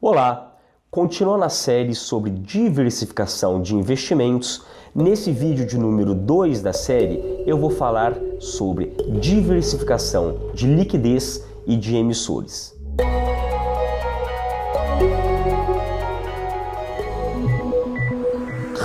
Olá! Continuando a série sobre diversificação de investimentos, nesse vídeo de número 2 da série eu vou falar sobre diversificação de liquidez e de emissores.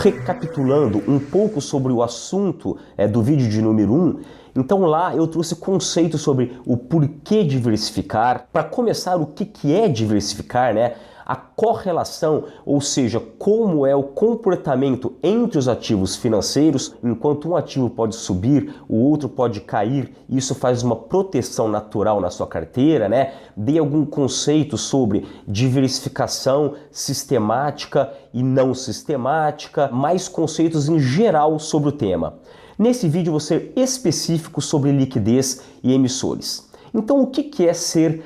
Recapitulando um pouco sobre o assunto do vídeo de número 1, então lá eu trouxe conceitos sobre o porquê diversificar. Para começar, o que é diversificar, né? A correlação, ou seja, como é o comportamento entre os ativos financeiros. Enquanto um ativo pode subir, o outro pode cair, isso faz uma proteção natural na sua carteira, né? Dei algum conceito sobre diversificação sistemática e não sistemática, mais conceitos em geral sobre o tema. Nesse vídeo eu vou ser específico sobre liquidez e emissores. Então, o que é ser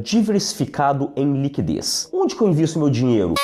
diversificado em liquidez? Onde que eu invisto meu dinheiro?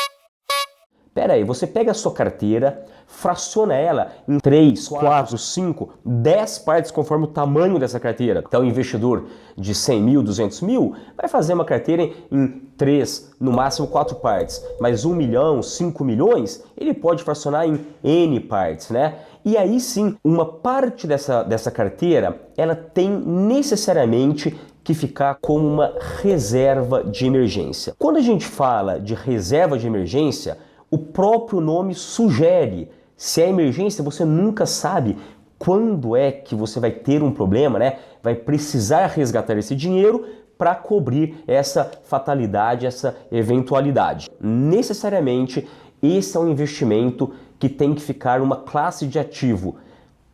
Pera aí, você pega a sua carteira, fraciona ela em 3, 4, 5, 10 partes conforme o tamanho dessa carteira. Então, o investidor de 100 mil, 200 mil, vai fazer uma carteira em 3, no máximo 4 partes. Mas 1 milhão, 5 milhões, ele pode fracionar em N partes, né? E aí sim, uma parte dessa carteira, ela tem necessariamente que ficar como uma reserva de emergência. Quando a gente fala de reserva de emergência, o próprio nome sugere. Se é emergência, você nunca sabe quando é que você vai ter um problema, né? Vai precisar resgatar esse dinheiro para cobrir essa fatalidade, essa eventualidade. Necessariamente, esse é um investimento que tem que ficar uma classe de ativo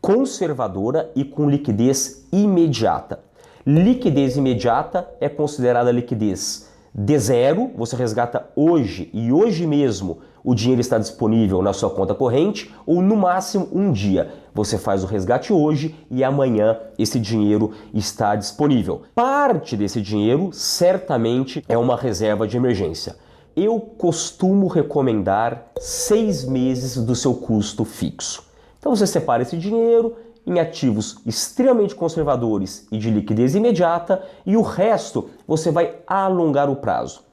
conservadora e com liquidez imediata. Liquidez imediata é considerada liquidez de zero, você resgata hoje e hoje mesmo o dinheiro está disponível na sua conta corrente, ou no máximo um dia. Você faz o resgate hoje e amanhã esse dinheiro está disponível. Parte desse dinheiro certamente é uma reserva de emergência. Eu costumo recomendar 6 meses do seu custo fixo. Então você separa esse dinheiro em ativos extremamente conservadores e de liquidez imediata, e o resto você vai alongar o prazo.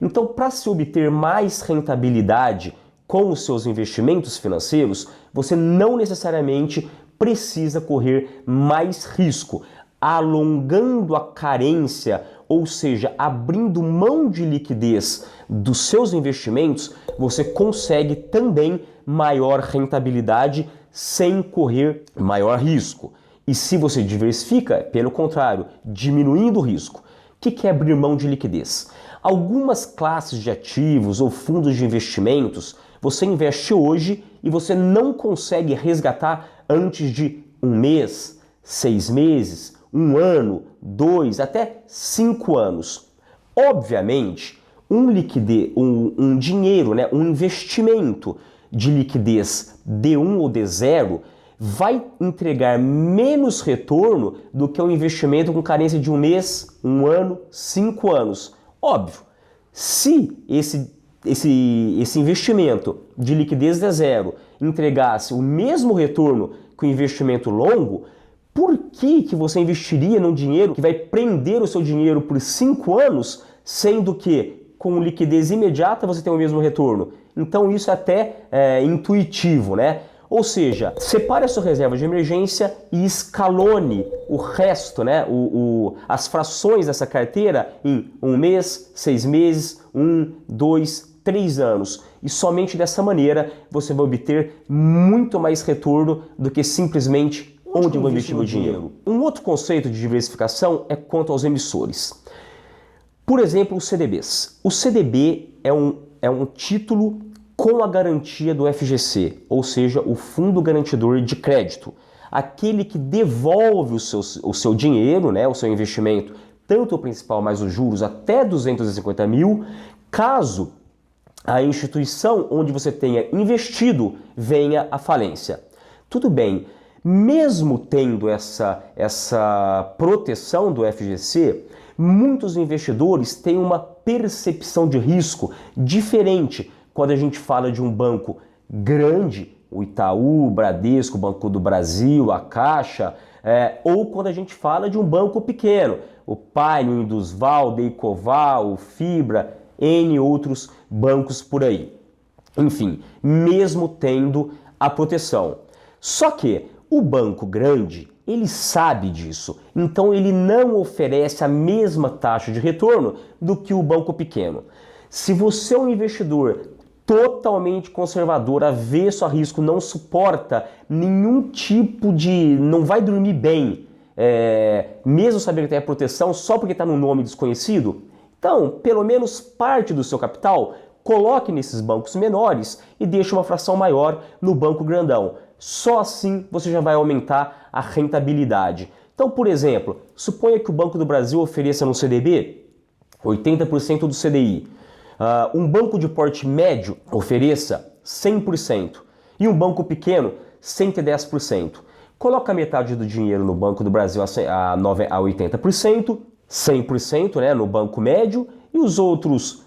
Então, para se obter mais rentabilidade com os seus investimentos financeiros, você não necessariamente precisa correr mais risco. Alongando a carência, ou seja, abrindo mão de liquidez dos seus investimentos, você consegue também maior rentabilidade sem correr maior risco. E se você diversifica, pelo contrário, diminuindo o risco. O que é abrir mão de liquidez? Algumas classes de ativos ou fundos de investimentos você investe hoje e você não consegue resgatar antes de 1 mês, 6 meses, 1 ano, 2, até 5 anos. Obviamente, um dinheiro, né, um investimento de liquidez D1 ou D0 vai entregar menos retorno do que um investimento com carência de 1 mês, 1 ano, 5 anos. Óbvio, se esse investimento de liquidez D0 entregasse o mesmo retorno que o investimento longo, por que você investiria num dinheiro que vai prender o seu dinheiro por 5 anos, sendo que com liquidez imediata você tem o mesmo retorno? Então isso é até intuitivo, né? Ou seja, separe a sua reserva de emergência e escalone o resto, né? As frações dessa carteira em 1 mês, 6 meses, 1, 2, 3 anos. E somente dessa maneira você vai obter muito mais retorno do que simplesmente onde eu vou investir meu dinheiro. Um outro conceito de diversificação é quanto aos emissores. Por exemplo, os CDBs. O CDB é um título com a garantia do FGC, ou seja, o Fundo Garantidor de Crédito. Aquele que devolve o seu dinheiro, né, o seu investimento, tanto o principal mais os juros, até 250 mil, caso a instituição onde você tenha investido venha à falência. Tudo bem, mesmo tendo essa proteção do FGC, muitos investidores têm uma percepção de risco diferente quando a gente fala de um banco grande, o Itaú, o Bradesco, o Banco do Brasil, a Caixa, ou quando a gente fala de um banco pequeno, o Pine, o Indusval, o Deicoval, o Fibra, N outros bancos por aí. Enfim, mesmo tendo a proteção. Só que o banco grande, ele sabe disso, então ele não oferece a mesma taxa de retorno do que o banco pequeno. Se você é um investidor totalmente conservador, avesso a risco, não suporta nenhum tipo de... não vai dormir bem, mesmo sabendo que tem a proteção só porque está num nome desconhecido, então, pelo menos parte do seu capital, coloque nesses bancos menores e deixe uma fração maior no banco grandão. Só assim você já vai aumentar a rentabilidade. Então, por exemplo, suponha que o Banco do Brasil ofereça no CDB 80% do CDI. Um banco de porte médio ofereça 100% e um banco pequeno 110%. Coloca metade do dinheiro no Banco do Brasil a 80%, 100%, né, no banco médio e os outros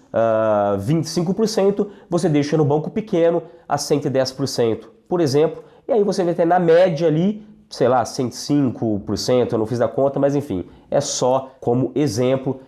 25% você deixa no banco pequeno a 110%, por exemplo, e aí você vai ter na média ali, sei lá, 105%, eu não fiz a conta, mas enfim, é só como exemplo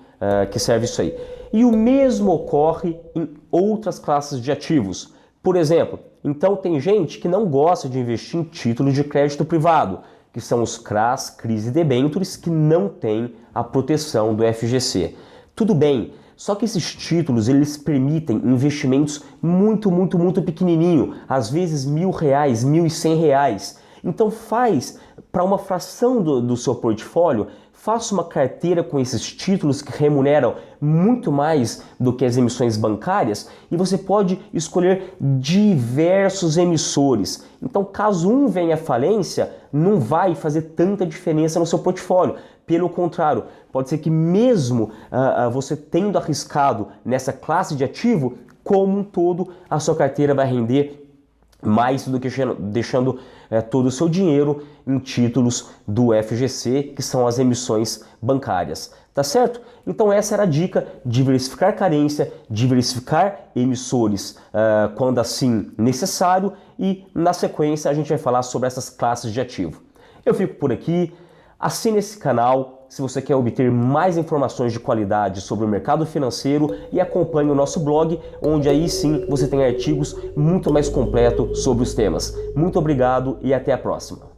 que serve isso aí. E o mesmo ocorre em outras classes de ativos. Por exemplo, então tem gente que não gosta de investir em títulos de crédito privado, que são os CRAs, CRIs e debêntures, que não têm a proteção do FGC. Tudo bem, só que esses títulos eles permitem investimentos muito pequenininho, às vezes R$1.000, R$1.100. Então faz para uma fração do seu portfólio, faça uma carteira com esses títulos que remuneram muito mais do que as emissões bancárias e você pode escolher diversos emissores. Então, caso um venha à falência, não vai fazer tanta diferença no seu portfólio. Pelo contrário, pode ser que mesmo você tendo arriscado nessa classe de ativo, como um todo, a sua carteira vai render mais do que deixando todo o seu dinheiro em títulos do FGC, que são as emissões bancárias, tá certo? Então essa era a dica: diversificar carência, diversificar emissores quando assim necessário, e na sequência a gente vai falar sobre essas classes de ativo. Eu fico por aqui, assine esse canal se você quer obter mais informações de qualidade sobre o mercado financeiro e acompanhe o nosso blog, onde aí sim você tem artigos muito mais completos sobre os temas. Muito obrigado e até a próxima.